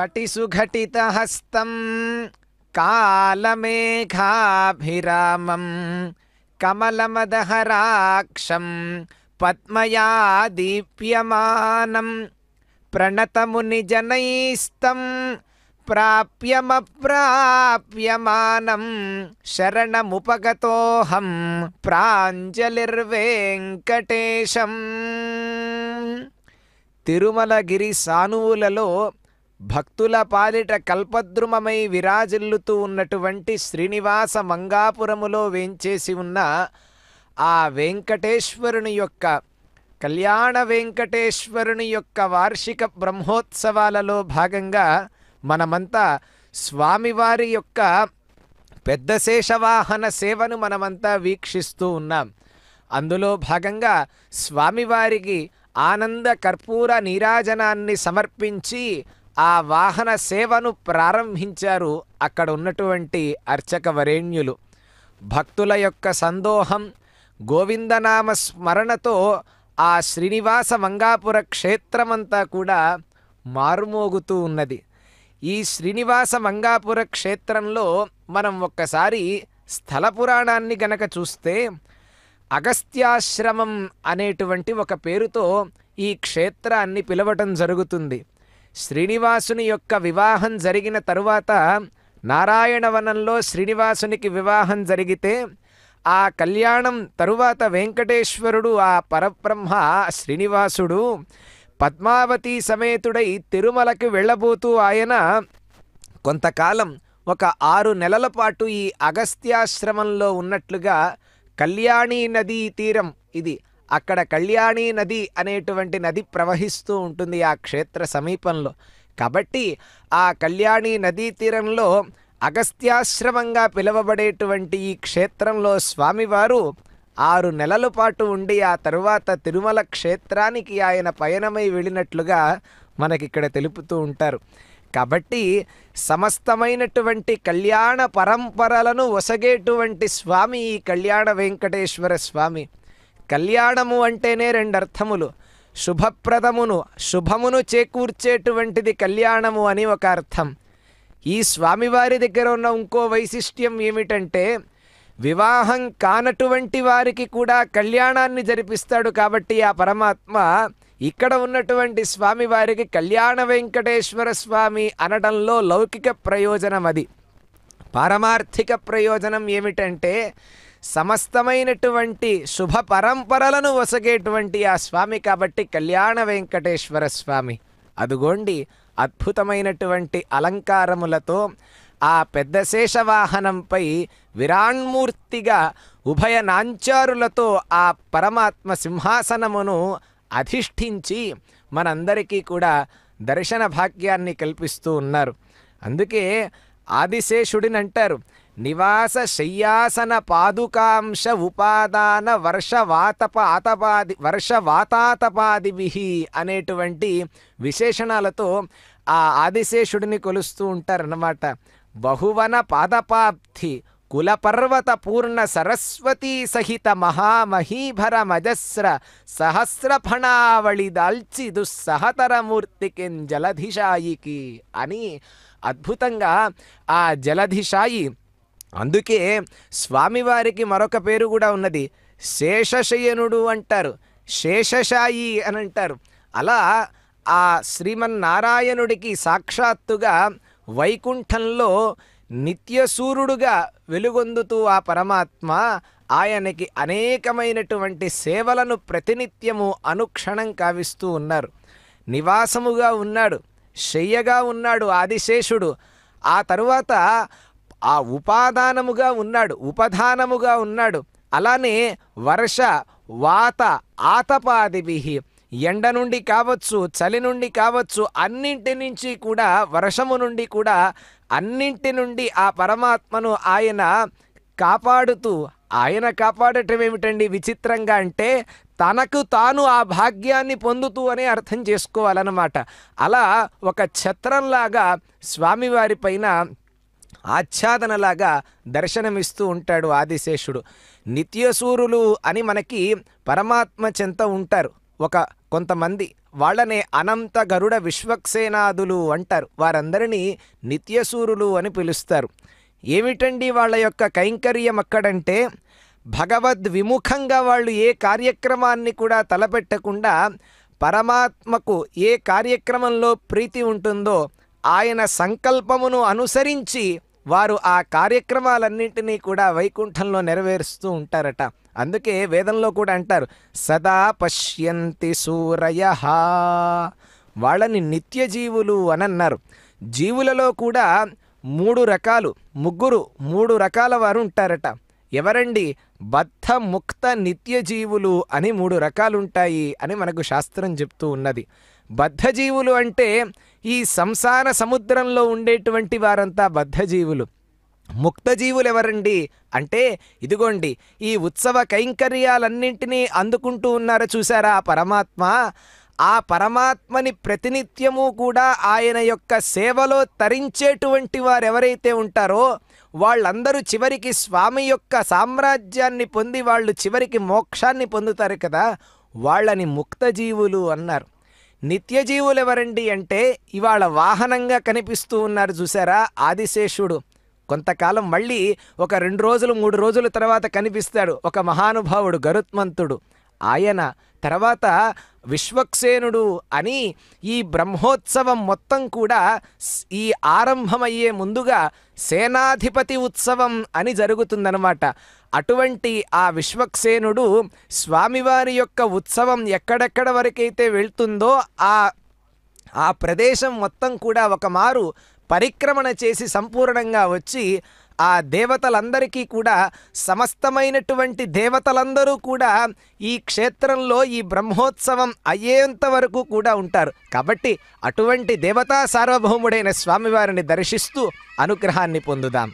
కటిసుఘటితహస్తం కాలమేఘాభిరామం కమలమదహరాక్షం పద్మయా దీప్యమానం ప్రణతమునిజనైస్తం ప్రాప్యమప్రాప్యమానం శరణముపగతోహం ప్రాంజలిర్వేంకటేశం. తిరుమలగిరి సానువులలో భక్తుల పాలిట కల్పద్రుమమై విరాజిల్లుతూ ఉన్నటువంటి శ్రీనివాస మంగాపురములో వేంచేసి ఉన్న ఆ వెంకటేశ్వరుని యొక్క కళ్యాణ వెంకటేశ్వరుని యొక్క వార్షిక బ్రహ్మోత్సవాలలో భాగంగా మనమంతా స్వామివారి యొక్క పెద్ద శేషవాహన సేవను మనమంతా వీక్షిస్తూ ఉన్నాం. అందులో భాగంగా స్వామివారికి ఆనంద కర్పూర నీరాజనాన్ని సమర్పించి ఆ వాహన సేవను ప్రారంభించారు అక్కడ ఉన్నటువంటి అర్చక వరేణ్యులు. భక్తుల యొక్క సందోహం గోవిందనామ స్మరణతో ఆ శ్రీనివాస మంగాపుర క్షేత్రమంతా కూడా మారుమోగుతూ ఉన్నది. ఈ శ్రీనివాస మంగాపుర క్షేత్రంలో మనం ఒక్కసారి స్థల పురాణాన్ని గనక చూస్తే అగస్త్యాశ్రమం అనేటువంటి ఒక పేరుతో ఈ క్షేత్రాన్ని పిలవటం జరుగుతుంది. శ్రీనివాసుని యొక్క వివాహం జరిగిన తరువాత నారాయణవనంలో శ్రీనివాసునికి వివాహం జరిగితే ఆ కళ్యాణం తరువాత వెంకటేశ్వరుడు ఆ పరబ్రహ్మ శ్రీనివాసుడు పద్మావతి సమేతుడై తిరుమలకి వెళ్ళబోతూ ఆయన కొంతకాలం ఒక 6 నెలల పాటు ఈ అగస్త్యాశ్రమంలో ఉన్నట్లుగా కళ్యాణీ నదీ తీరం ఇది. అక్కడ కళ్యాణీ నది అనేటువంటి నది ప్రవహిస్తూ ఉంటుంది ఆ క్షేత్ర సమీపంలో. కాబట్టి ఆ కళ్యాణీ నదీ తీరంలో అగస్త్యాశ్రమంగా పిలువబడేటువంటి ఈ క్షేత్రంలో స్వామివారు 6 నెలల పాటు ఉండి ఆ తరువాత తిరుమల క్షేత్రానికి ఆయన పయనమై వెళ్ళినట్లుగా మనకిక్కడ తెలుపుతూ ఉంటారు. కాబట్టి సమస్తమైనటువంటి కళ్యాణ పరంపరలను ఒసగేటువంటి స్వామి ఈ కళ్యాణ వెంకటేశ్వర స్వామి. కళ్యాణము అంటేనే 2 అర్థములు. శుభప్రదమును శుభమును చేకూర్చేటువంటిది కళ్యాణము అని ఒక అర్థం. ఈ స్వామివారి దగ్గర ఉన్న ఇంకో వైశిష్ట్యం ఏమిటంటే వివాహం కానటువంటి వారికి కూడా కళ్యాణాన్ని జరిపిస్తాడు. కాబట్టి ఆ పరమాత్మ ఇక్కడ ఉన్నటువంటి స్వామివారికి కళ్యాణ వెంకటేశ్వర స్వామి అనడంలో లౌకిక ప్రయోజనం అది. పారమార్థిక ప్రయోజనం ఏమిటంటే సమస్తమైనటువంటి శుభ పరంపరలను వసగేటువంటి ఆ స్వామి కాబట్టి కళ్యాణ వెంకటేశ్వర స్వామి. అదుగోండి అద్భుతమైనటువంటి అలంకారములతో ఆ పెద్ద శేషవాహనంపై విరాన్మూర్తిగా ఉభయ నాంచారులతో ఆ పరమాత్మ సింహాసనమును అధిష్ఠించి మనందరికీ కూడా దర్శన భాగ్యాన్ని కల్పిస్తూ ఉన్నారు. అందుకే ఆదిశేషుడిని అంటారు నివాస శయ్యాసన పాదుకాంశ ఉపాదాన వర్షవాతాతపాదిభి అనేటువంటి విశేషణాలతో ఆ ఆదిశేషుడిని కొలుస్తూ ఉంటారన్నమాట. బహువన పాదపాబ్ధి కులపర్వత పూర్ణ సరస్వతీ సహిత మహామహీభర మజస్ర సహస్రఫణావళి దాల్చి దుస్సహతరమూర్తికిన్ జలధిషాయికి అని అద్భుతంగా ఆ జలధిషాయి. అందుకే స్వామివారికి మరొక పేరు కూడా ఉన్నది, శేషశయనుడు అంటారు, శేషశాయి అని అంటారు. అలా ఆ శ్రీమన్నారాయణుడికి సాక్షాత్తుగా వైకుంఠంలో నిత్యసూరుడుగా వెలుగొందుతూ ఆ పరమాత్మ ఆయనకి అనేకమైనటువంటి సేవలను ప్రతినిత్యము అనుక్షణం కావిస్తూ ఉన్నారు. నివాసముగా ఉన్నాడు, శయ్యగా ఉన్నాడు ఆదిశేషుడు. ఆ తరువాత ఆ ఉపాదానముగా ఉన్నాడు, ఉపధానముగా ఉన్నాడు. అలానే వర్ష వాత ఆతపాదిభి ఎండ నుండి కావచ్చు, చలి నుండి కావచ్చు, అన్నింటి నుంచి కూడా వర్షము నుండి కూడా అన్నింటి నుండి ఆ పరమాత్మను ఆయన కాపాడుతూ, ఆయన కాపాడటం ఏమిటండి విచిత్రంగా అంటే తనకు తాను ఆ భాగ్యాన్ని పొందుతూ అనే అర్థం చేసుకోవాలన్నమాట. అలా ఒక ఛత్రంలాగా స్వామివారి పైన ఆచ్ఛాదనలాగా దర్శనమిస్తూ ఉంటాడు ఆదిశేషుడు. నిత్యసూరులు అని మనకి పరమాత్మ చెంత ఉంటారు కొంతమంది. వాళ్ళనే అనంత గరుడ విశ్వక్సేనాదులు అంటారు. వారందరినీ నిత్యసూరులు అని పిలుస్తారు. ఏమిటండి వాళ్ళ యొక్క కైంకర్యం అక్కడంటే, భగవద్విముఖంగా వాళ్ళు ఏ కార్యక్రమాన్ని కూడా తలపెట్టకుండా పరమాత్మకు ఏ కార్యక్రమంలో ప్రీతి ఉంటుందో ఆయన సంకల్పమును అనుసరించి వారు ఆ కార్యక్రమాలన్నింటినీ కూడా వైకుంఠంలో నెరవేరుస్తూ ఉంటారట. అందుకే వేదంలో కూడా అంటారు, సదా పశ్యంతి సూరయః, వాళ్ళని నిత్యజీవులు అని అన్నారు. జీవులలో కూడా మూడు రకాల వారు ఉంటారట. ఎవరండి? బద్ధ ముక్త నిత్యజీవులు అని 3 రకాలుంటాయి అని మనకు శాస్త్రం చెప్తూ ఉన్నది. బద్ధజీవులు అంటే ఈ సంసార సముద్రంలో ఉండేటువంటి వారంతా బద్ధజీవులు. ముక్తజీవులు ఎవరండి అంటే, ఇదిగోండి ఈ ఉత్సవ కైంకర్యాలన్నింటినీ అందుకుంటూ ఉన్నారు చూసారా పరమాత్మ, ఆ పరమాత్మని ప్రతినిత్యము కూడా ఆయన యొక్క సేవలో తరించేటువంటి వారు ఎవరైతే ఉంటారో వాళ్ళందరూ చివరికి స్వామి యొక్క సామ్రాజ్యాన్ని పొంది వాళ్ళు చివరికి మోక్షాన్ని పొందుతారు కదా, వాళ్ళని ముక్తజీవులు అన్నారు. నిత్యజీవులు ఎవరండి అంటే, ఇవాళ వాహనంగా కనిపిస్తూ ఉన్నారు చూసారా ఆదిశేషుడు. కొంతకాలం మళ్ళీ ఒక 2 రోజులు 3 రోజుల తర్వాత కనిపిస్తాడు ఒక మహానుభావుడు గరుత్మంతుడు. ఆయన తర్వాత విశ్వక్సేనుడు అని ఈ బ్రహ్మోత్సవం మొత్తం కూడా ఈ ఆరంభమయ్యే ముందుగా సేనాధిపతి ఉత్సవం అని జరుగుతుందన్నమాట. అటువంటి ఆ విశ్వక్సేనుడు స్వామివారి యొక్క ఉత్సవం ఎక్కడెక్కడ వరకైతే వెళ్తుందో ఆ ప్రదేశం మొత్తం కూడా ఒక మారు పరిక్రమణ చేసి సంపూర్ణంగా వచ్చి ఆ దేవతలందరికీ కూడా సమస్తమైనటువంటి దేవతలందరూ కూడా ఈ క్షేత్రంలో ఈ బ్రహ్మోత్సవం అయ్యేంత వరకు కూడా ఉంటారు. కాబట్టి అటువంటి దేవతా సార్వభౌముడైన స్వామివారిని దర్శిస్తూ అనుగ్రహాన్ని పొందుదాం.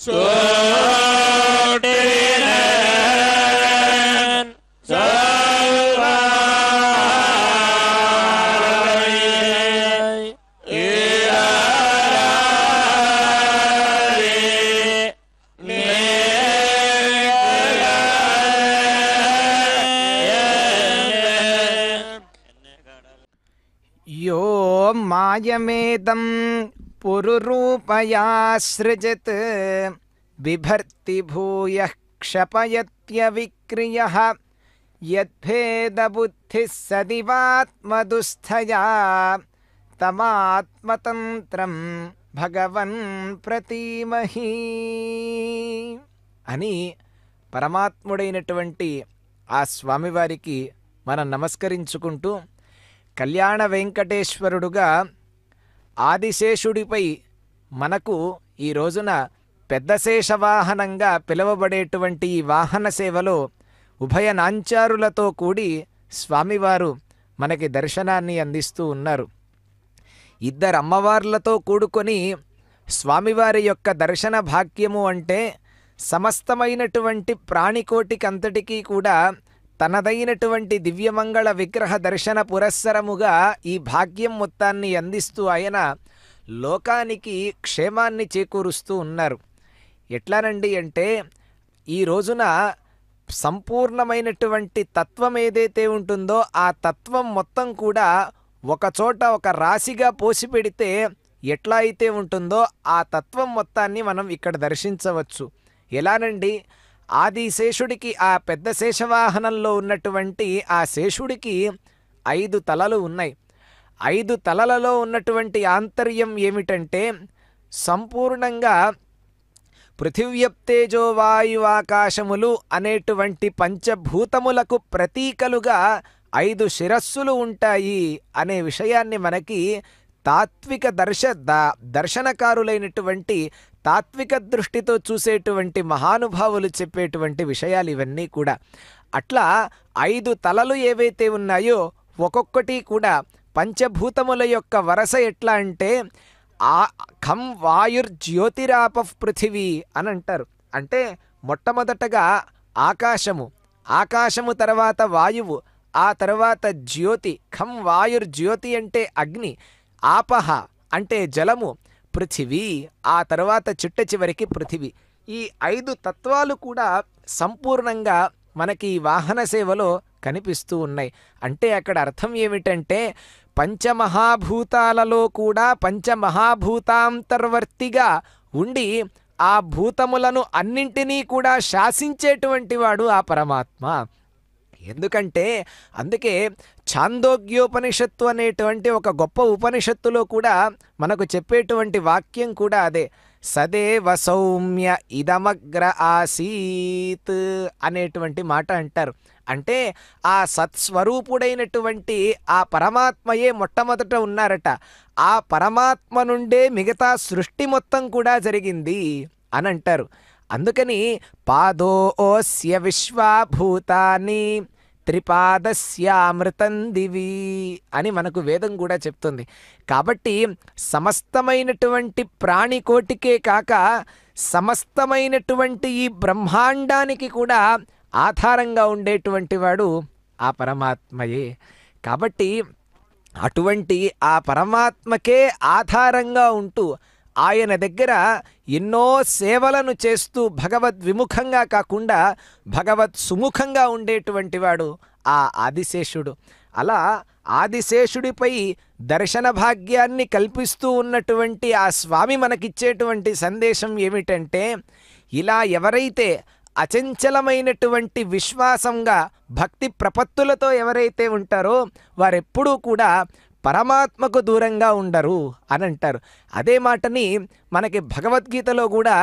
यो मायमेदं पुरुरूपया सृजत् बिभर्ति भूयः क्षपयत्यविक्रियः यद्भेदबुद्धिः सदिवात्मदुःस्थया తమాత్మతంత్రం భగవన్ ప్రతీమహి అని పరమాత్ముడైనటువంటి ఆ స్వామివారికి మనం నమస్కరించుకుంటూ కళ్యాణ వెంకటేశ్వరుడుగా ఆదిశేషుడిపై మనకు ఈ రోజున పెద్ద శేషవాహనంగా పిలువబడేటువంటి ఈ వాహన సేవలో ఉభయ నాంచారులతో కూడి స్వామివారు మనకి దర్శనాన్ని అందిస్తూ ఉన్నారు. ఇద్దరు అమ్మవార్లతో కూడుకొని స్వామివారి యొక్క దర్శన భాగ్యము అంటే సమస్తమైనటువంటి ప్రాణికోటికంతటికీ కూడా తనదైనటువంటి దివ్యమంగళ విగ్రహ దర్శన పురస్సరముగా ఈ భాగ్యం మొత్తాన్ని అందిస్తూ ఆయన లోకానికి క్షేమాన్ని చేకూరుస్తూ ఉన్నారు. ఎట్లానండి అంటే ఈ రోజున సంపూర్ణమైనటువంటి తత్వం ఏదైతే ఉంటుందో ఆ తత్వం మొత్తం కూడా ఒకచోట ఒక రాశిగా పోసి పెడితే ఎట్లా అయితే ఉంటుందో ఆ తత్వం మొత్తాన్ని మనం ఇక్కడ దర్శించవచ్చు. ఎలానండి, ఆదిశేషుడికి ఆ పెద్ద శేషవాహనంలో ఉన్నటువంటి ఆ శేషుడికి 5 తలలు ఉన్నాయి. 5 తలలలో ఉన్నటువంటి ఆంతర్యం ఏమిటంటే సంపూర్ణంగా పృథివ్యప్తేజో వాయువాకాశములు అనేటువంటి పంచభూతములకు ప్రతీకలుగా 5 శిరస్సులు ఉంటాయి అనే విషయాన్ని మనకి తాత్విక దర్శనకారులైనటువంటి తాత్విక దృష్టితో చూసేటువంటి మహానుభావులు చెప్పేటువంటి విషయాలు ఇవన్నీ కూడా. అట్లా 5 తలలు ఏవైతే ఉన్నాయో ఒక్కొక్కటి కూడా పంచభూతముల యొక్క వరస ఎట్లా అంటే ఆ ఖం వాయుర్జ్యోతిరాప పృథివీ అని అంటారు. అంటే మొట్టమొదటగా ఆకాశము తర్వాత వాయువు, ఆ తర్వాత జ్యోతి. ఖం వాయుర్జ్యోతి అంటే అగ్ని, ఆపహ అంటే జలము, పృథివీ ఆ తర్వాత చిట్ట చివరికి పృథివీ. ఈ 5 తత్వాలు కూడా సంపూర్ణంగా మనకి ఈ వాహన సేవలో కనిపిస్తూ ఉన్నాయి. అంటే అక్కడ అర్థం ఏమిటంటే పంచమహాభూతాలలో కూడా పంచమహాభూతాంతర్వర్తిగా ఉండి ఆ భూతములను అన్నింటినీ కూడా శాసించేటువంటి వాడు ఆ పరమాత్మ. ఎందుకంటే అందుకే ఛాందోగ్యోపనిషత్తు అనేటువంటి ఒక గొప్ప ఉపనిషత్తులో కూడా మనకు చెప్పేటువంటి వాక్యం కూడా అదే. సదేవ సౌమ్య ఇదమగ్ర ఆసీత్ అనేటువంటి మాట అంటారు. అంటే ఆ సత్స్వరూపుడైనటువంటి ఆ పరమాత్మయే మొట్టమొదట ఉన్నారట. ఆ పరమాత్మ నుండే మిగతా సృష్టి మొత్తం కూడా జరిగింది అని అంటారు. అందుకని పాదోస్య విశ్వాభూతాని త్రిపాదస్యామృతం దివి అని మనకు వేదం కూడా చెప్తుంది. కాబట్టి సమస్తమైనటువంటి ప్రాణికోటికే కాక సమస్తమైనటువంటి ఈ బ్రహ్మాండానికి కూడా ఆధారంగా ఉండేటువంటి వాడు ఆ పరమాత్మయే. కాబట్టి అటువంటి ఆ పరమాత్మకే ఆధారంగా ఉంటూ ఆయన దగ్గర ఎన్నో సేవలను చేస్తూ భగవద్విముఖంగా కాకుండా భగవత్ సుముఖంగా ఉండేటువంటి వాడు ఆ ఆదిశేషుడు. అలా ఆదిశేషుడిపై దర్శన భాగ్యాన్ని కల్పిస్తూ ఉన్నటువంటి ఆ స్వామి మనకిచ్చేటువంటి సందేశం ఏమిటంటే ఇలా ఎవరైతే అచంచలమైనటువంటి విశ్వాసంగా భక్తి ప్రపత్తులతో ఎవరైతే ఉంటారో వారెప్పుడూ కూడా పరమాత్మకు దూరంగా ఉండరు అని అంటారు. అదే మాటని మనకి భగవద్గీతలో కూడా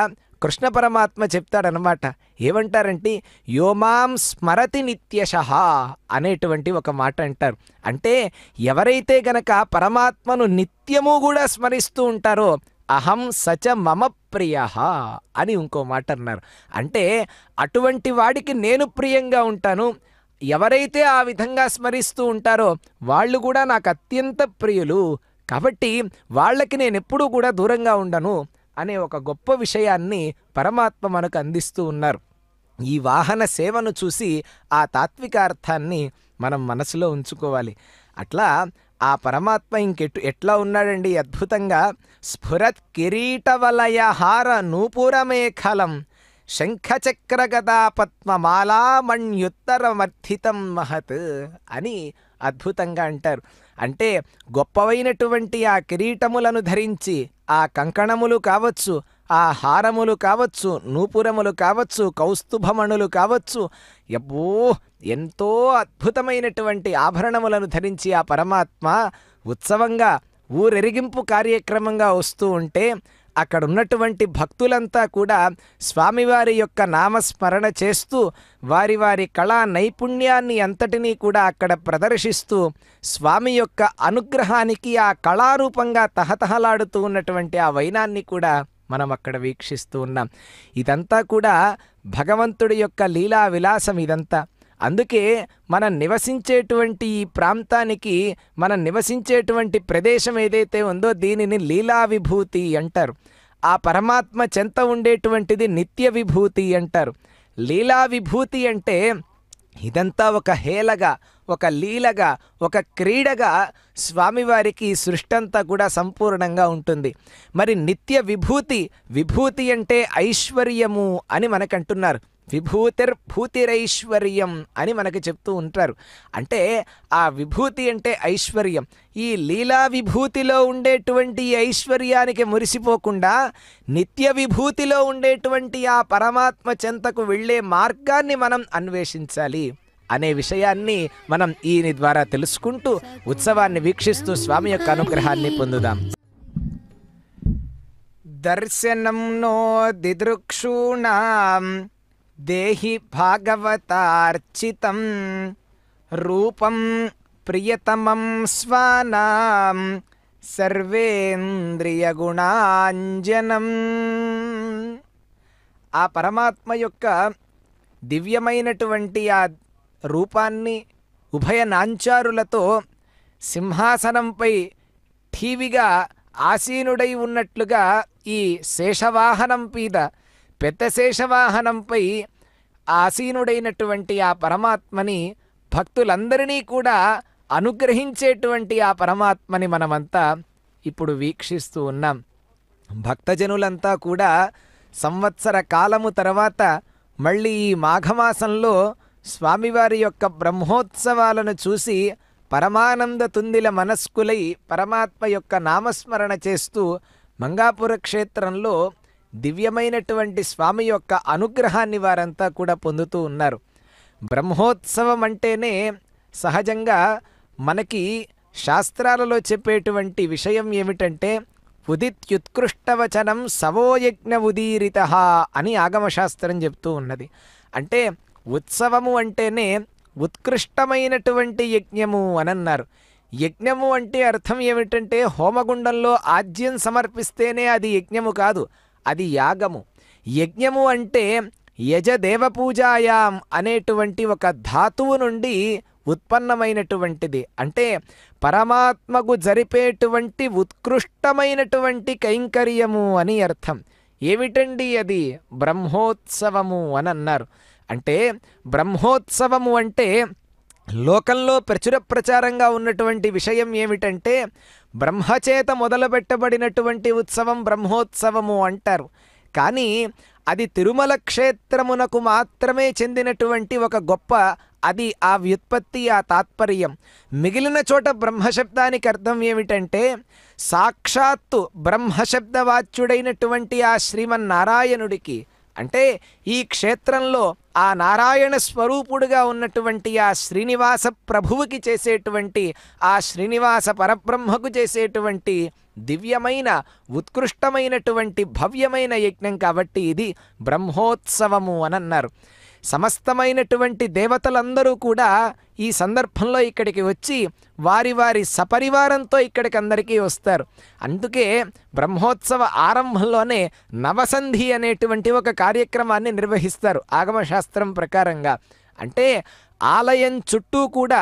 కృష్ణ పరమాత్మ చెప్తాడనమాట. ఏమంటారంటే యోమాం స్మరతి నిత్యశః అనేటువంటి ఒక మాట అంటారు. అంటే ఎవరైతే గనక పరమాత్మను నిత్యము కూడా స్మరిస్తూ ఉంటారో అహం సచ మమ ప్రియ అని ఇంకో మాట అన్నారు. అంటే అటువంటి వాడికి నేను ప్రియంగా ఉంటాను. ఎవరైతే ఆ విధంగా స్మరిస్తూ ఉంటారో వాళ్ళు కూడా నాకు అత్యంత ప్రియులు. కాబట్టి వాళ్ళకి నేను ఎప్పుడూ కూడా దూరంగా ఉండను. అనే ఒక గొప్ప విషయాన్ని పరమాత్మ మనకు అందిస్తూ ఉన్నారు. ఈ వాహన సేవను చూసి ఆ తాత్విక అర్థాన్ని మనం మనసులో ఉంచుకోవాలి. అట్లా ఆ పరమాత్మ ఎట్లా ఉన్నాడండి అద్భుతంగా. స్ఫురత్ కిరీటవలయహార నూపురమేఖలం శంఖచక్రగదా పద్మమాలామణ్యుత్తరమర్థితం మహత్ అని అద్భుతంగా అంటారు. అంటే గొప్పవైనటువంటి ఆ కిరీటములను ధరించి, ఆ కంకణములు కావచ్చు, ఆ హారములు కావచ్చు, నూపురములు కావచ్చు, కౌస్తుభమణులు కావచ్చు, ఎంతో అద్భుతమైనటువంటి ఆభరణములను ధరించి ఆ పరమాత్మ ఉత్సవంగా ఊరెరిగింపు కార్యక్రమంగా వస్తూ ఉంటే అక్కడ ఉన్నటువంటి భక్తులంతా కూడా స్వామివారి యొక్క నామస్మరణ చేస్తూ వారి వారి కళా నైపుణ్యాన్ని అంతటినీ కూడా అక్కడ ప్రదర్శిస్తూ స్వామి యొక్క అనుగ్రహానికి ఆ కళారూపంగా తహతహలాడుతూ ఉన్నటువంటి ఆ వైనాన్ని కూడా మనం అక్కడ వీక్షిస్తూ ఉన్నాం. ఇదంతా కూడా భగవంతుడి యొక్క లీలా విలాసం ఇదంతా. అందుకే మనం నివసించేటువంటి ఈ ప్రాంతానికి, మనం నివసించేటువంటి ప్రదేశం ఏదైతే ఉందో దీనిని లీలా విభూతి అంటారు. ఆ పరమాత్మ చెంత ఉండేటువంటిది నిత్య విభూతి అంటారు. లీలా విభూతి అంటే ఇదంతా ఒక హేళగా, ఒక లీలగా, ఒక క్రీడగా స్వామివారికి ఈ సృష్టి అంతా కూడా సంపూర్ణంగా ఉంటుంది. మరి నిత్య విభూతి, విభూతి అంటే ఐశ్వర్యము అని మనకంటున్నారు. విభూతిర్భూతిరైశ్వర్యం అని మనకి చెప్తూ ఉంటారు. అంటే ఆ విభూతి అంటే ఐశ్వర్యం. ఈ లీలా విభూతిలో ఉండేటువంటి ఐశ్వర్యానికి మురిసిపోకుండా నిత్య విభూతిలో ఉండేటువంటి ఆ పరమాత్మ చెంతకు వెళ్ళే మార్గాన్ని మనం అన్వేషించాలి అనే విషయాన్ని మనం ఈయన ద్వారా తెలుసుకుంటూ ఉత్సవాన్ని వీక్షిస్తూ స్వామి యొక్క అనుగ్రహాన్ని పొందుదాం. దర్శనం నో దిదృక్షూణాం దేహి భాగవతార్చితం రూపం ప్రియతమం స్వానాం సర్వేంద్రియగుణాంజనం. ఆ పరమాత్మ యొక్క దివ్యమైనటువంటి ఆ రూపాన్ని ఉభయ నాంచారులతో సింహాసనంపై ఠీవిగా ఆసీనుడై ఉన్నట్లుగా ఈ శేషవాహనం మీద, పెద్ద శేషవాహనంపై ఆసీనుడైనటువంటి ఆ పరమాత్మని, భక్తులందరినీ కూడా అనుగ్రహించేటువంటి ఆ పరమాత్మని మనమంతా ఇప్పుడు వీక్షిస్తూ ఉన్నాం. భక్తజనులంతా కూడా సంవత్సర కాలము తర్వాత మళ్ళీ ఈ మాఘమాసంలో స్వామివారి యొక్క బ్రహ్మోత్సవాలను చూసి పరమానంద తుందిల మనస్కులై పరమాత్మ యొక్క నామస్మరణ చేస్తూ మంగాపుర క్షేత్రంలో దివ్యమైనటువంటి స్వామి యొక్క అనుగ్రహాన్ని వారంతా కూడా పొందుతూ ఉన్నారు. బ్రహ్మోత్సవం అంటేనే సహజంగా మనకి శాస్త్రాలలో చెప్పేటువంటి విషయం ఏమిటంటే ఉదిత్యుత్కృష్టవచనం సవోయజ్ఞ ఉదీరిత అని ఆగమశాస్త్రం చెప్తూ ఉన్నది. అంటే ఉత్సవము అంటేనే ఉత్కృష్టమైనటువంటి యజ్ఞము అని అన్నారు. యజ్ఞము అంటే అర్థం ఏమిటంటే హోమగుండంలో ఆజ్యం సమర్పిస్తేనే అది యజ్ఞము కాదు, అది యాగము. యజ్ఞము అంటే యజదేవపూజాయాం అనేటువంటి ఒక ధాతువు నుండి ఉత్పన్నమైనటువంటిది. అంటే పరమాత్మకు జరిపేటువంటి ఉత్కృష్టమైనటువంటి కైంకర్యము అని అర్థం. ఏమిటండి అది? బ్రహ్మోత్సవము అని అన్నారు. అంటే బ్రహ్మోత్సవము అంటే లోకంలో ప్రచుర ప్రచారంగా ఉన్నటువంటి విషయం ఏమిటంటే బ్రహ్మచేత మొదలుపెట్టబడినటువంటి ఉత్సవం బ్రహ్మోత్సవము అంటారు. కానీ అది తిరుమల క్షేత్రమునకు మాత్రమే చెందినటువంటి ఒక గొప్ప, అది ఆ వ్యుత్పత్తి, ఆ తాత్పర్యం. మిగిలిన చోట బ్రహ్మశబ్దానికి అర్థం ఏమిటంటే సాక్షాత్తు బ్రహ్మశబ్దవాచ్యుడైనటువంటి ఆ శ్రీమన్నారాయణుడికి, అంటే ఈ క్షేత్రంలో ఆ నారాయణ స్వరూపుడుగా ఉన్నటువంటి ఆ శ్రీనివాస ప్రభువుకి చేసేటువంటి, ఆ శ్రీనివాస పరబ్రహ్మకు చేసేటువంటి దివ్యమైన ఉత్కృష్టమైనటువంటి భవ్యమైన యజ్ఞం. కాబట్టి ఇది బ్రహ్మోత్సవము అని అన్నారు. సమస్తమైనటువంటి దేవతలందరూ కూడా ఈ సందర్భంలో ఇక్కడికి వచ్చి వారి వారి సపరివారంతో ఇక్కడికి అందరికీ వస్తారు. అందుకే బ్రహ్మోత్సవ ఆరంభంలోనే నవసంధి అనేటువంటి ఒక కార్యక్రమాన్ని నిర్వహిస్తారు ఆగమశాస్త్రం ప్రకారంగా. అంటే ఆలయం చుట్టూ కూడా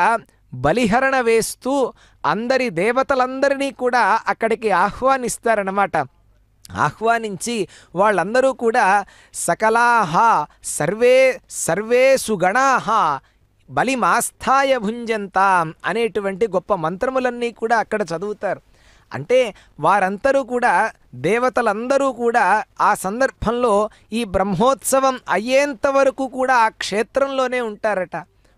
బలిహరణ వేస్తూ అందరి దేవతలందరినీ కూడా అక్కడికి ఆహ్వానిస్తారన్నమాట. ఆహ్వానించి వాళ్ళందరూ కూడా సకలాహ సర్వే సర్వే సుగణాహ బలిమాస్థాయ భుంజంతాం అనేటువంటి గొప్ప మంత్రములన్నీ కూడా అక్కడ చదువుతారు. అంటే వారందరూ కూడా దేవతలందరూ కూడా ఆ సందర్భంలో ఈ బ్రహ్మోత్సవం అయ్యేంత వరకు కూడా ఆ క్షేత్రంలోనే ఉంటారట.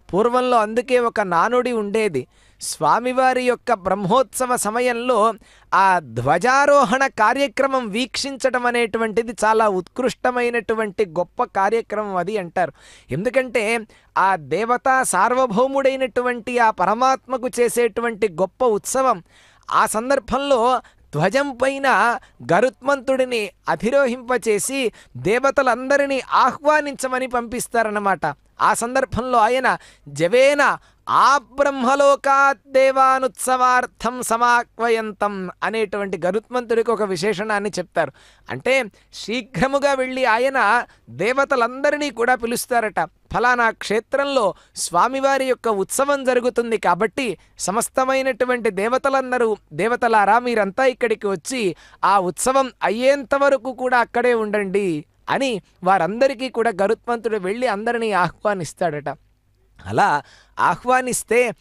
పూర్వంలో అందుకే ఒక నానుడి ఉండేది, స్వామివారి యొక్క బ్రహ్మోత్సవ సమయంలో ఆ ధ్వజారోహణ కార్యక్రమం వీక్షించడం అనేటువంటిది చాలా ఉత్కృష్టమైనటువంటి గొప్ప కార్యక్రమం అది అంటారు. ఎందుకంటే ఆ దేవతా సార్వభౌముడైనటువంటి ఆ పరమాత్మకు చేసేటువంటి గొప్ప ఉత్సవం. ఆ సందర్భంలో ధ్వజం పైన గరుత్మంతుడిని అధిరోహింపచేసి దేవతలందరినీ ఆహ్వానించమని పంపిస్తారన్నమాట. ఆ సందర్భంలో ఆయన జవేన ఆ బ్రహ్మలోకాత్ దేవానుత్సవార్థం సమాక్వయంతం అనేటువంటి గరుత్మంతుడికి ఒక విశేషణాన్ని చెప్తారు. అంటే శీఘ్రముగా వెళ్ళి ఆయన దేవతలందరినీ కూడా పిలుస్తారట. ఫలానా క్షేత్రంలో స్వామివారి యొక్క ఉత్సవం జరుగుతుంది కాబట్టి సమస్తమైనటువంటి దేవతలందరూ, దేవతలారా మీరంతా ఇక్కడికి వచ్చి ఆ ఉత్సవం అయ్యేంత వరకు కూడా అక్కడే ఉండండి అని వారందరికీ కూడా గరుత్మంతుడు వెళ్ళి అందరినీ ఆహ్వానిస్తాడట. అలా ఆహ్వానిస్తే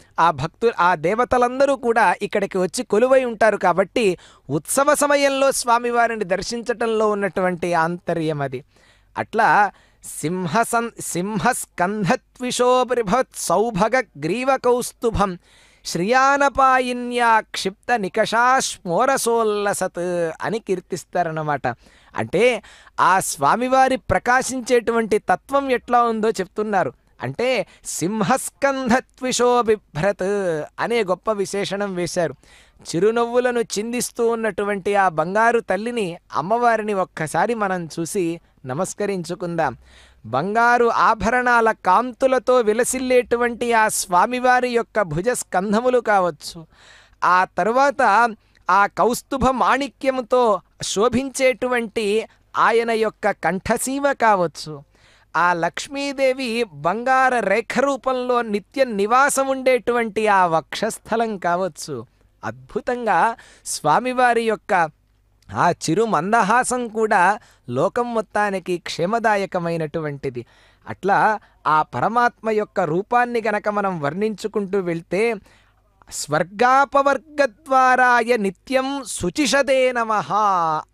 ఆ దేవతలందరూ కూడా ఇక్కడికి వచ్చి కొలువై ఉంటారు. కాబట్టి ఉత్సవ సమయంలో స్వామివారిని దర్శించటంలో ఉన్నటువంటి ఆంతర్యం అది. అట్లా సింహస్కంధత్విషోపరిభవత్ సౌభగ గ్రీవ కౌస్తుభం శ్రియానపాయిన్యా క్షిప్త నికషాశ్మోరసోల్లసత్ అని కీర్తిస్తారన్నమాట. అంటే ఆ స్వామివారి ప్రకాశించేటువంటి తత్వం ఎట్లా ఉందో చెప్తున్నారు. అంటే సింహస్కంధత్విషో బిభ్రత్ అనే గొప్ప విశేషణం వేశారు. చిరునవ్వులను చిందిస్తూ ఉన్నటువంటి ఆ బంగారు తల్లిని, అమ్మవారిని ఒక్కసారి మనం చూసి నమస్కరించుకుందాం. బంగారు ఆభరణాల కాంతులతో విలసిల్లేటువంటి ఆ స్వామివారి యొక్క భుజస్కంధములు కావచ్చు, ఆ తరువాత ఆ కౌస్తుభ మాణిక్యముతో శోభించేటువంటి ఆయన యొక్క కంఠసీమ కావచ్చు, ఆ లక్ష్మీదేవి బంగార రేఖ రూపంలో నిత్య నివాసం ఉండేటువంటి ఆ వక్షస్థలం కావచ్చు, అద్భుతంగా స్వామివారి యొక్క ఆ చిరు మందహాసం కూడా లోకం మొత్తానికి క్షేమదాయకమైనటువంటిది. అట్లా ఆ పరమాత్మ యొక్క రూపాన్ని గనక మనం వర్ణించుకుంటూ వెళ్తే స్వర్గాపవర్గద్వారాయ నిత్యం శుచిషదే నమః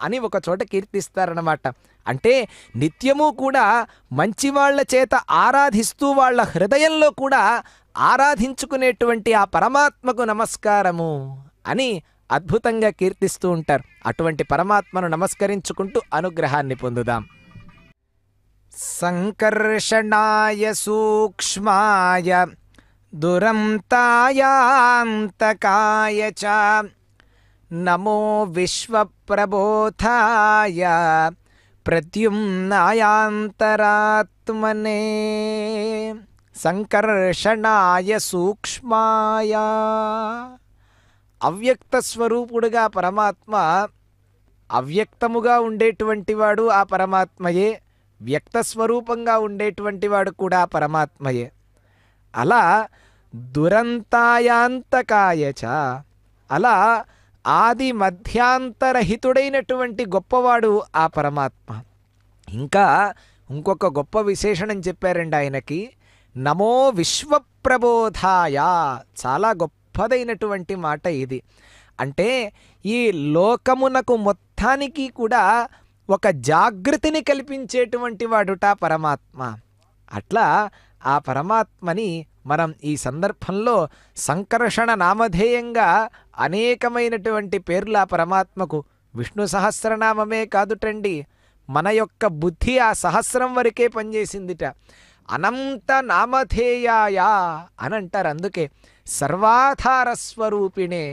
అని ఒక చోట కీర్తిస్తారన్నమాట. అంటే నిత్యము కూడా మంచివాళ్ల చేత ఆరాధిస్తూ వాళ్ళ హృదయంలో కూడా ఆరాధించుకునేటువంటి ఆ పరమాత్మకు నమస్కారము అని అద్భుతంగా కీర్తిస్తూ ఉంటారు. అటువంటి పరమాత్మను నమస్కరించుకుంటూ అనుగ్రహాన్ని పొందుదాం. సంకర్షణాయ సూక్ష్మాయ దురంతాయాంతకాయ చ నమో విశ్వప్రబోధాయ ప్రద్యుమ్నాయాంతరాత్మనే. సంకర్షణాయ సూక్ష్మాయ, అవ్యక్త స్వరూపుడుగా పరమాత్మ, అవ్యక్తముగా ఉండేటువంటి వాడు ఆ పరమాత్మయే, వ్యక్త స్వరూపంగా ఉండేటువంటి వాడు కూడా పరమాత్మయే. అలా దురంతాయాంతకాయ చ, అలా ఆది మధ్యాంతరహితుడైనటువంటి గొప్పవాడు ఆ పరమాత్మ. ఇంకా ఇంకొక గొప్ప విశేషణం చెప్పారండి ఆయనకి, నమో విశ్వప్రబోధాయ. చాలా గొప్పదైనటువంటి మాట ఇది. అంటే ఈ లోకమునకు మొత్తానికి కూడా ఒక జాగృతిని కల్పించేటువంటి వాడుట పరమాత్మ. అట్లా ఆ పరమాత్మని మనం ఈ సందర్భంలో సంకర్షణ నామధేయంగా అనేకమైనటువంటి పేర్లు ఆ పరమాత్మకు. విష్ణు సహస్రనామమే కాదుటండి, మన యొక్క బుద్ధి ఆ సహస్రం వరకే పనిచేసిందిట. అనంత నామధేయాయ అని అంటారు. అందుకే సర్వాధార స్వరూపిణే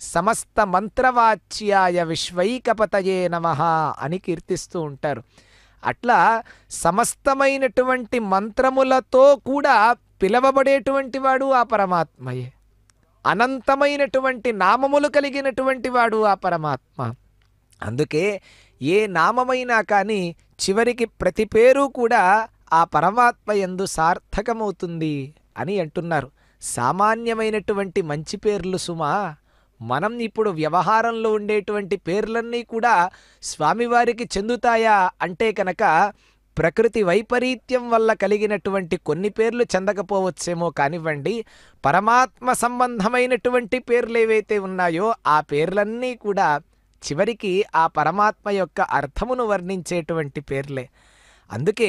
సమస్త మంత్రవాచ్యాయ విశ్వైకపతయే నమః అని కీర్తిస్తూ ఉంటారు. అట్లా సమస్తమైనటువంటి మంత్రములతో కూడా పిలవబడేటువంటి వాడు ఆ పరమాత్మయే. అనంతమైనటువంటి నామములు కలిగినటువంటి వాడు ఆ పరమాత్మ. అందుకే ఏ నామమైనా కానీ చివరికి ప్రతి పేరు కూడా ఆ పరమాత్మ యందు సార్థకమవుతుంది అని అంటున్నారు. సామాన్యమైనటువంటి మంచి పేర్లు సుమా, మనం ఇప్పుడు వ్యవహారంలో ఉండేటువంటి పేర్లన్నీ కూడా స్వామివారికి చెందుతాయా అంటే కనుక ప్రకృతి వైపరీత్యం వల్ల కలిగినటువంటి కొన్ని పేర్లు చెందకపోవచ్చేమో కానివ్వండి, పరమాత్మ సంబంధమైనటువంటి పేర్లు ఏవైతే ఉన్నాయో ఆ పేర్లన్నీ కూడా చివరికి ఆ పరమాత్మ యొక్క అర్థమును వర్ణించేటువంటి పేర్లే. అందుకే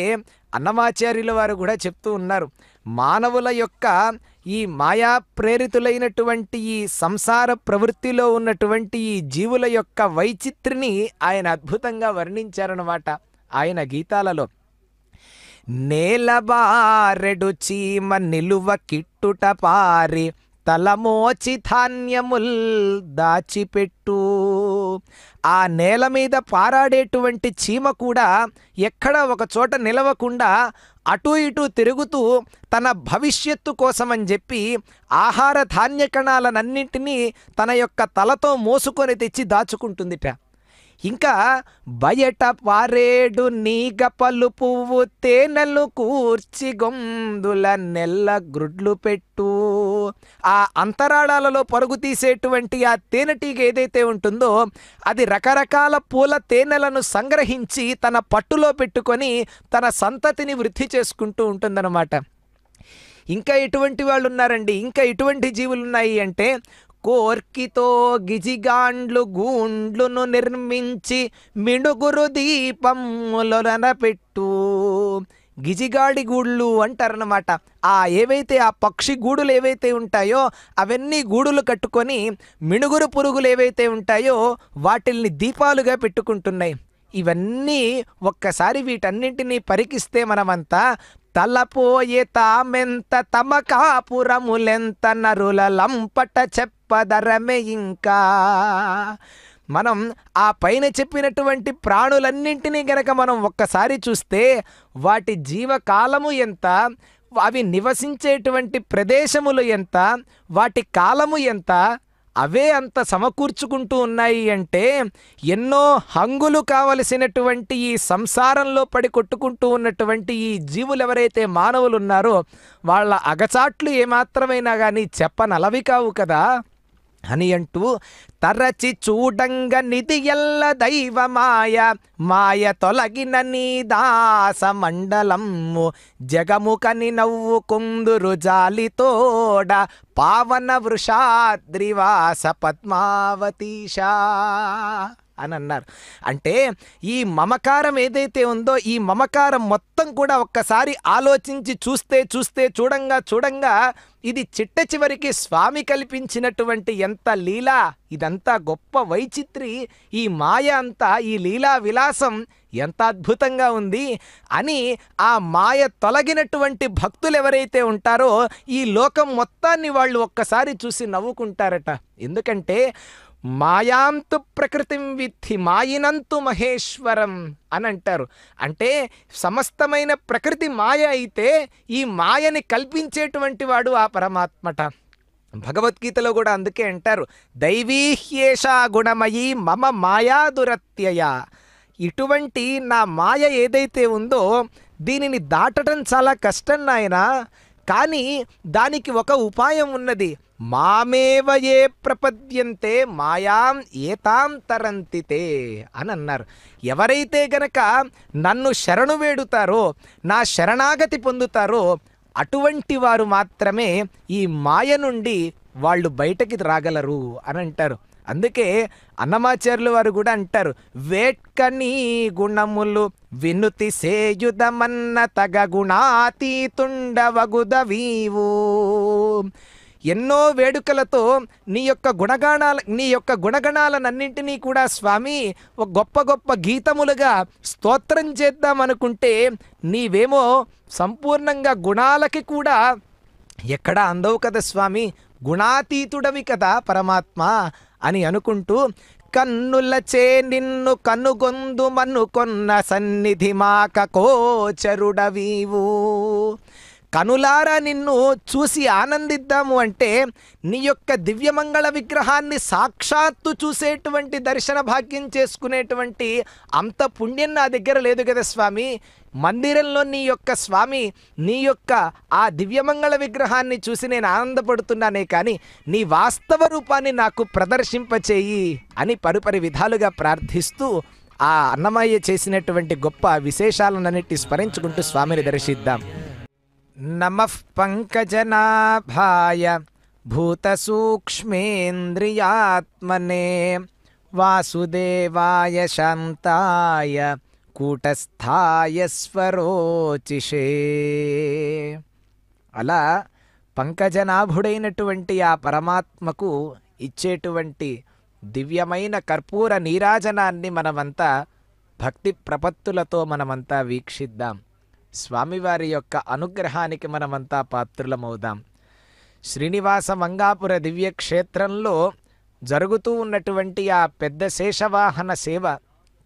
అన్నమాచార్యుల వారు కూడా చెప్తూ ఉన్నారు, మానవుల యొక్క ఈ మాయా ప్రేరితులైనటువంటి ఈ సంసార ప్రవృత్తిలో ఉన్నటువంటి ఈ జీవుల యొక్క వైచిత్రిని ఆయన అద్భుతంగా వర్ణించారన్నమాట ఆయన గీతాలలో. నేలబారెడు చీమ నిలువ కిట్టుట పారి తలమోచి ధాన్యముల్ దాచిపెట్టు. ఆ నేల మీద పారాడేటువంటి చీమ కూడా ఎక్కడ ఒక చోట నిలవకుండా అటు ఇటు తిరుగుతూ తన భవిష్యత్తు కోసమని చెప్పి ఆహార ధాన్య కణాలన్నింటినీ తన యొక్క తలతో మోసుకొని తెచ్చి దాచుకుంటుందిట. ఇంకా బయట పారేడు నీగ పలు పువ్వు తేనెలు కూర్చి గొందుల నెల్ల గ్రుడ్లు పెట్టు. ఆ అంతరాళాలలో పరుగు తీసేటువంటి ఆ తేనెటీగ ఏదైతే ఉంటుందో అది రకరకాల పూల తేనెలను సంగ్రహించి తన పట్టులో పెట్టుకొని తన సంతతిని వృద్ధి చేసుకుంటూ ఉంటుందన్నమాట. ఇంకా ఎటువంటి వాళ్ళు ఉన్నారండి, ఇంకా ఎటువంటి జీవులు ఉన్నాయి అంటే, కోర్కితో గిజిగాండ్లు గూండ్లును నిర్మించి మిణుగురు దీపములన పెట్టు. గిజిగాడి గూళ్ళు అంటారన్నమాట. ఏవైతే ఆ పక్షి గూడులు ఏవైతే ఉంటాయో అవన్నీ గూడులు కట్టుకొని మిణుగురు పురుగులు ఏవైతే ఉంటాయో వాటిల్ని దీపాలుగా పెట్టుకుంటున్నాయి. ఇవన్నీ ఒక్కసారి వీటన్నింటినీ పరికిస్తే మనమంతా తలపోయే తామెంత తమ కాపురములెంత నరుల లంపట చెప్పదరమే. ఇంకా మనం ఆ పైన చెప్పినటువంటి ప్రాణులన్నింటినీ గనక మనం ఒక్కసారి చూస్తే వాటి జీవకాలము ఎంత, అవి నివసించేటువంటి ప్రదేశములు ఎంత, వాటి కాలము ఎంత, అవే అంత సమకూర్చుకుంటూ ఉన్నాయి. అంటే ఎన్నో హంగులు కావలసినటువంటి ఈ సంసారంలో పడి కొట్టుకుంటూ ఉన్నటువంటి ఈ జీవులు ఎవరైతే మానవులు ఉన్నారో వాళ్ళ అగచాట్లు ఏమాత్రమైనా కానీ చెప్పనలవి కావు కదా అని అంటూ, తరచి చూడంగ నిధి ఎల్ల దైవ మాయ మాయ తొలగిన నీ దాస మండలము జగముకని నవ్వు కుందురు జాలితోడ పావన వృషాద్రివాస పద్మావతీశ అని అన్నారు. అంటే ఈ మమకారం ఏదైతే ఉందో ఈ మమకారం మొత్తం కూడా ఒక్కసారి ఆలోచించి చూస్తే చూడంగా ఇది చిట్ట చివరికి స్వామి కల్పించినటువంటి ఎంత లీలా, ఇదంతా గొప్ప వైచిత్రి, ఈ మాయ అంతా, ఈ లీలా విలాసం ఎంత అద్భుతంగా ఉంది అని ఆ మాయ తొలగినటువంటి భక్తులు ఎవరైతే ఉంటారో ఈ లోకం మొత్తాన్ని వాళ్ళు ఒక్కసారి చూసి నవ్వుకుంటారట. ఎందుకంటే మాయాంతు ప్రకృతిం విద్ధి మాయినంతు మహేశ్వరం అని అంటారు. అంటే సమస్తమైన ప్రకృతి మాయ అయితే ఈ మాయని కల్పించేటువంటి వాడు ఆ పరమాత్మట. భగవద్గీతలో కూడా అందుకే అంటారు, దైవీహ్యేషా గుణమయీ మమ మాయా దురత్యయ. ఇటువంటి నా మాయ ఏదైతే ఉందో దీనిని దాటడం చాలా కష్టం నాయనా, కానీ దానికి ఒక ఉపాయం ఉన్నది. మామేవ ఏ ప్రపద్యంతే మాయాం ఏతాం తరంతితే అని అన్నారు. ఎవరైతే గనక నన్ను శరణు వేడుతారో, నా శరణాగతి పొందుతారో అటువంటి వారు మాత్రమే ఈ మాయ నుండి వాళ్ళు బయటకి రాగలరు అని అంటారు. అందుకే అన్నమాచార్యులు వారు కూడా అంటారు, వేట్కనీ గుణములు వినుతి సేయుదమన్న తగ గుణాతీతుండవగుదవీవు. ఎన్నో వేడుకలతో నీ యొక్క గుణగణాలన్నింటినీ కూడా స్వామి ఒక గొప్ప గొప్ప గీతములుగా స్తోత్రం చేద్దామనుకుంటే నీవేమో సంపూర్ణంగా గుణాలకి కూడా ఎక్కడా అందవు కదా స్వామి, గుణాతీతుడవి కదా పరమాత్మ అని అనుకుంటూ, కన్నులచే నిన్ను కనుగొందు మన్నుకొన్న సన్నిధి మాక కోచరుడవీవు. కనులారా నిన్ను చూసి ఆనందిద్దాము అంటే నీ యొక్క దివ్యమంగళ విగ్రహాన్ని సాక్షాత్తు చూసేటువంటి దర్శన భాగ్యం చేసుకునేటువంటి అంత పుణ్యం నా దగ్గర లేదు కదా స్వామి. మందిరంలో నీ యొక్క స్వామి నీ యొక్క ఆ దివ్యమంగళ విగ్రహాన్ని చూసి నేను ఆనందపడుతున్నానే కానీ నీ వాస్తవ రూపాన్ని నాకు ప్రదర్శింపచేయి అని పరిపరి విధాలుగా ప్రార్థిస్తూ ఆ అన్నమయ్య చేసినటువంటి గొప్ప విశేషాలన్నిటి స్మరించుకుంటూ స్వామిని దర్శిద్దాం. నమః పంకజనాభాయ భూతసూక్ష్మేంద్రియాత్మనే వాసుదేవాయ శాంతాయ కూటస్థాయ స్వరోచిషే. అలా పంకజనాభుడైనటువంటి ఆ పరమాత్మకు ఇచ్చేటువంటి దివ్యమైన కర్పూర నీరాజనాన్ని మనమంతా భక్తి ప్రపత్తులతో మనమంతా వీక్షిద్దాం. స్వామివారి యొక్క అనుగ్రహానికి మనమంతా పాత్రులమవుదాం. శ్రీనివాస మంగాపుర దివ్యక్షేత్రంలో జరుగుతూ ఉన్నటువంటి ఆ పెద్ద శేషవాహన సేవ,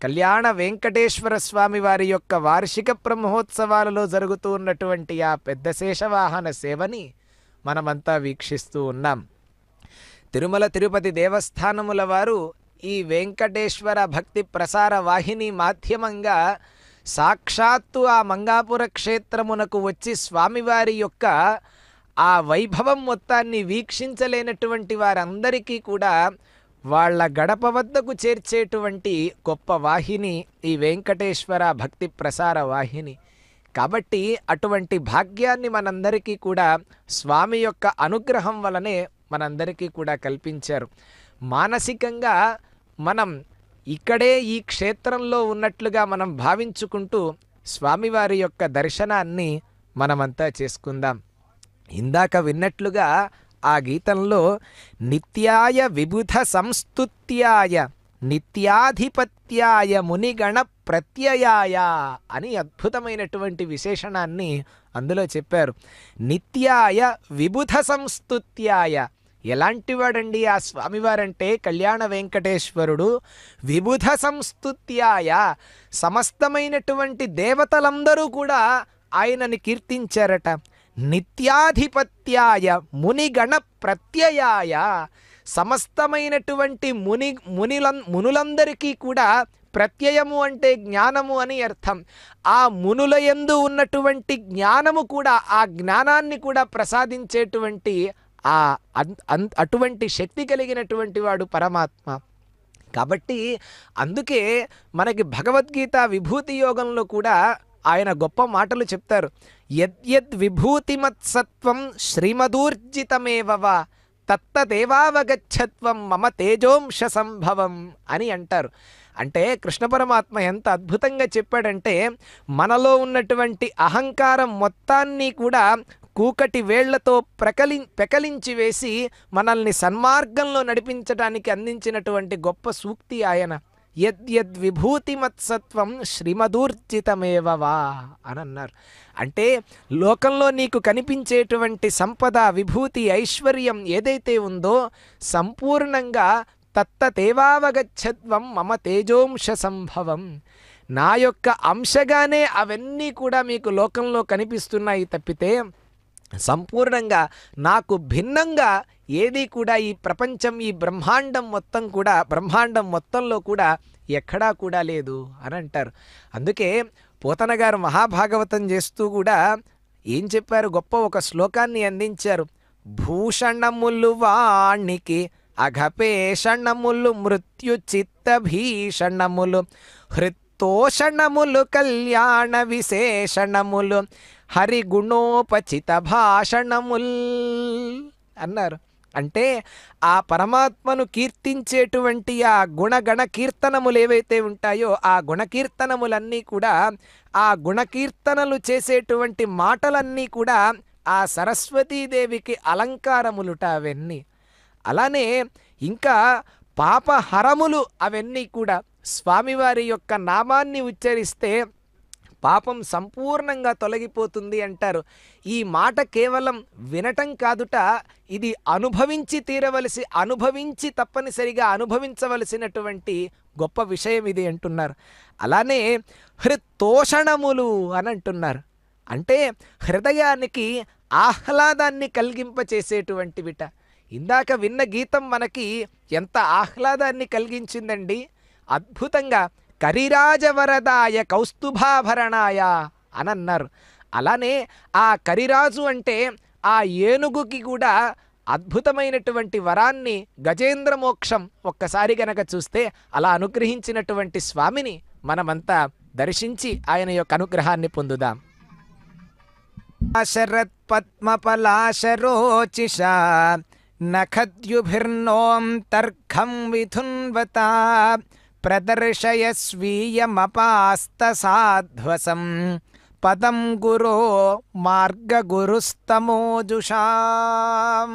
కళ్యాణ వెంకటేశ్వర స్వామి వారి యొక్క వార్షిక బ్రహ్మోత్సవాలలో జరుగుతూ ఉన్నటువంటి ఆ పెద్ద శేషవాహన సేవని మనమంతా వీక్షిస్తూ ఉన్నాం. తిరుమల తిరుపతి దేవస్థానముల వారు ఈ వెంకటేశ్వర భక్తి ప్రసార వాహిని మాధ్యమంగా సాక్షాత్తు ఆ మంగాపుర క్షేత్రమునకు వచ్చి స్వామివారి యొక్క ఆ వైభవం మొత్తాన్ని వీక్షించలేనటువంటి వారందరికీ కూడా వాళ్ళ గడప వద్దకు చేర్చేటువంటి గొప్ప వాహిని ఈ వెంకటేశ్వర భక్తి ప్రసార వాహిని. కాబట్టి అటువంటి భాగ్యాన్ని మనందరికీ కూడా స్వామి యొక్క అనుగ్రహం వలనే మనందరికీ కూడా కల్పించారు. మానసికంగా మనం ఇక్కడే ఈ క్షేత్రంలో ఉన్నట్లుగా మనం భావించుకుంటూ స్వామివారి యొక్క దర్శనాన్ని మనమంతా చేసుకుందాం. ఇందాక విన్నట్లుగా ఆ గీతంలో నిత్యాయ విబుధ సంస్తుత్యాయ నిత్యాధిపత్యాయ మునిగణ ప్రత్యయాయ అని అద్భుతమైనటువంటి విశేషణాన్ని అందులో చెప్పారు. నిత్యాయ విబుధ సంస్తుత్యాయ, ఎలాంటివాడండి ఆ స్వామివారంటే కళ్యాణ వెంకటేశ్వరుడు. విబుధ సంస్తుత్యాయ, సమస్తమైనటువంటి దేవతలందరూ కూడా ఆయనని కీర్తించారట. నిత్యాధిపత్యాయ మునిగణ ప్రత్యయాయ, సమస్తమైనటువంటి మునులందరికీ కూడా ప్రత్యయము అంటే జ్ఞానము అని అర్థం. ఆ మునుల యందు ఉన్నటువంటి జ్ఞానము కూడా, ఆ జ్ఞానాన్ని కూడా ప్రసాదించేటువంటి అటువంటి శక్తి కలిగినటువంటి వాడు పరమాత్మ. కాబట్టి అందుకే మనకి భగవద్గీత విభూతి యోగంలో కూడా ఆయన గొప్ప మాటలు చెప్తారు. యద్యద్ విభూతిమత్సత్వం శ్రీమదూర్జితమేవ తత్తదేవావగచ్చత్వం మమ తేజోంశ సంభవం అని అంటారు. అంటే కృష్ణ పరమాత్మ ఎంత అద్భుతంగా చెప్పాడంటే మనలో ఉన్నటువంటి అహంకారం మొత్తాన్ని కూడా కూకటి వేళ్లతో పెకలించి వేసి మనల్ని సన్మార్గంలో నడిపించడానికి అందించినటువంటి గొప్ప సూక్తి ఆయన. యద్యద్ విభూతిమత్సత్వం శ్రీమదూర్జితమేవవా అని అన్నారు. అంటే లోకంలో నీకు కనిపించేటువంటి సంపద, విభూతి, ఐశ్వర్యం ఏదైతే ఉందో సంపూర్ణంగా తత్తదేవావగచ్చత్వం మమ తేజోంశ సంభవం, నా యొక్క అంశగానే అవన్నీ కూడా మీకు లోకంలో కనిపిస్తున్నాయి తప్పితే సంపూర్ణంగా నాకు భిన్నంగా ఏది కూడా ఈ ప్రపంచం, ఈ బ్రహ్మాండం మొత్తంలో కూడా ఎక్కడా కూడా లేదు అని అంటారు. అందుకే పోతన గారు మహాభాగవతం చేస్తూ కూడా ఏం చెప్పారు, గొప్ప ఒక శ్లోకాన్ని అందించారు. భూషణములు వాణికి అఘపేషణములు మృత్యు చిత్త భీషణములు హృత్తోషణములు కళ్యాణ విశేషణములు హరిగుణోపచిత భాషణముల్ అన్నారు. అంటే ఆ పరమాత్మను కీర్తించేటువంటి ఆ గుణగణ కీర్తనములు ఏవైతే ఉంటాయో ఆ గుణకీర్తనములన్నీ కూడా, ఆ గుణకీర్తనలు చేసేటువంటి మాటలన్నీ కూడా ఆ సరస్వతీదేవికి అలంకారములుట అవన్నీ. అలానే ఇంకా పాపహరములు అవన్నీ కూడా. స్వామివారి యొక్క నామాన్ని ఉచ్చరిస్తే పాపం సంపూర్ణంగా తొలగిపోతుంది అంటారు. ఈ మాట కేవలం వినటం కాదుట, ఇది అనుభవించి తప్పనిసరిగా అనుభవించవలసినటువంటి గొప్ప విషయం ఇది అంటున్నారు. అలానే హృత్తోషణములు అని అంటున్నారు. అంటే హృదయానికి ఆహ్లాదాన్ని కలిగింపచేసేటువంటివిట. ఇందాక విన్న గీతం మనకి ఎంత ఆహ్లాదాన్ని కలిగించిందండి. అద్భుతంగా కరిరాజవరదాయ కౌస్తుభాభరణాయ అని అన్నారు. అలానే ఆ కరిరాజు అంటే ఆ ఏనుగుకి కూడా అద్భుతమైనటువంటి వరాన్ని, గజేంద్ర మోక్షం ఒక్కసారి గనక చూస్తే అలా అనుగ్రహించినటువంటి స్వామిని మనమంతా దర్శించి ఆయన యొక్క అనుగ్రహాన్ని పొందుదాం. శరత్ పద్మపలాశరోచిషా నఖద్యుభిర్నోం తర్ఘం విధున్వతా ప్రదర్శయ స్వీయమపాస్తసాధ్వసం పదం గురో మార్గగురుస్తమోజుషాం.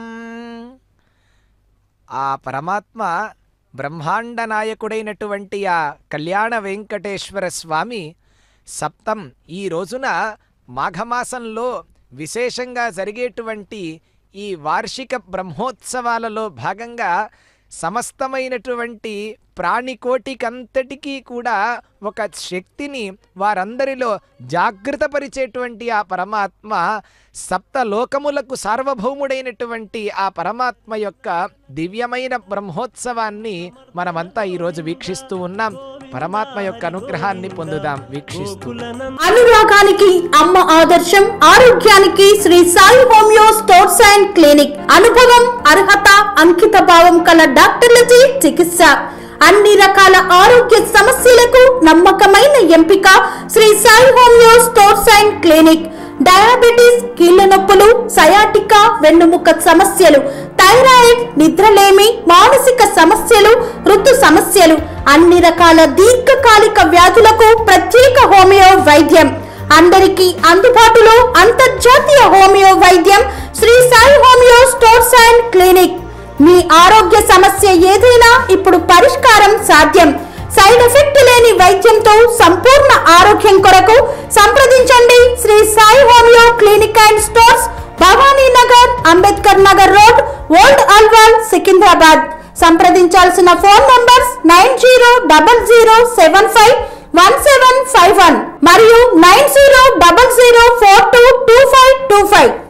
ఆ పరమాత్మ బ్రహ్మాండ నాయకుడైనటువంటి ఆ కళ్యాణ వెంకటేశ్వర స్వామి సప్తం ఈ రోజున మాఘమాసంలో విశేషంగా జరిగేటువంటి ఈ వార్షిక బ్రహ్మోత్సవాలలో భాగంగా సమస్తమైనటువంటి ప్రాణికోటికంతటికీ కూడా ఒక శక్తిని వారందరిలో జాగృతపరిచేటువంటి ఆ పరమాత్మ సప్తలోకములకు సార్వభౌముడైనటువంటి ఆ పరమాత్మ యొక్క దివ్యమైన బ్రహ్మోత్సవాన్ని మనమంతా ఈరోజు వీక్షిస్తూ ఉన్నాం. పరమాత్మ యొక్క అనుగ్రహాన్ని పొందుదాం వీక్షిస్తూ. అనురాగానికి అమ్మ ఆదర్శం, ఆరోగ్యానికి Sri Sai homeo stores and clinic. అనుభవం, అర్హత, అంకిత భావం కల డాక్టర్లచే చికిత్స. అన్ని రకాల ఆరోగ్య సమస్యలకు నమ్మకమైన ఎంపిక Sri Sai homeo stores and clinic. Diabetes, కీళ్ల నొప్పులు, సయాటికా, వెన్నుముక సమస్యలు, థైరాయిడ్, నిద్రలేమి, మానసిక సమస్యలు, ఋతు సమస్యలు, అన్ని రకాల దీర్ఘకాలిక వ్యాధులకు ప్రత్యేక హోమియో వైద్యం. అందరికీ అందుబాటులో అంతర్జాతీయ హోమియో వైద్యం Shri Sai homeo stores and clinic. మీ ఆరోగ్య సమస్య ఏదైనా ఇప్పుడు పరిష్కారం సాధ్యం. సైడ్ ఎఫెక్ట్ లేని వైద్యంతో సంపూర్ణ ఆరోగ్యం కొరకు సంప్రదించండి Shri Sai homeo clinic and stores, Bhavani Nagar, Ambedkar Nagar road, old Alwal, Secunderabad. సంప్రదించాల్సిన ఫోన్ నంబర్స్ 9000751751 మరియు 9000422525.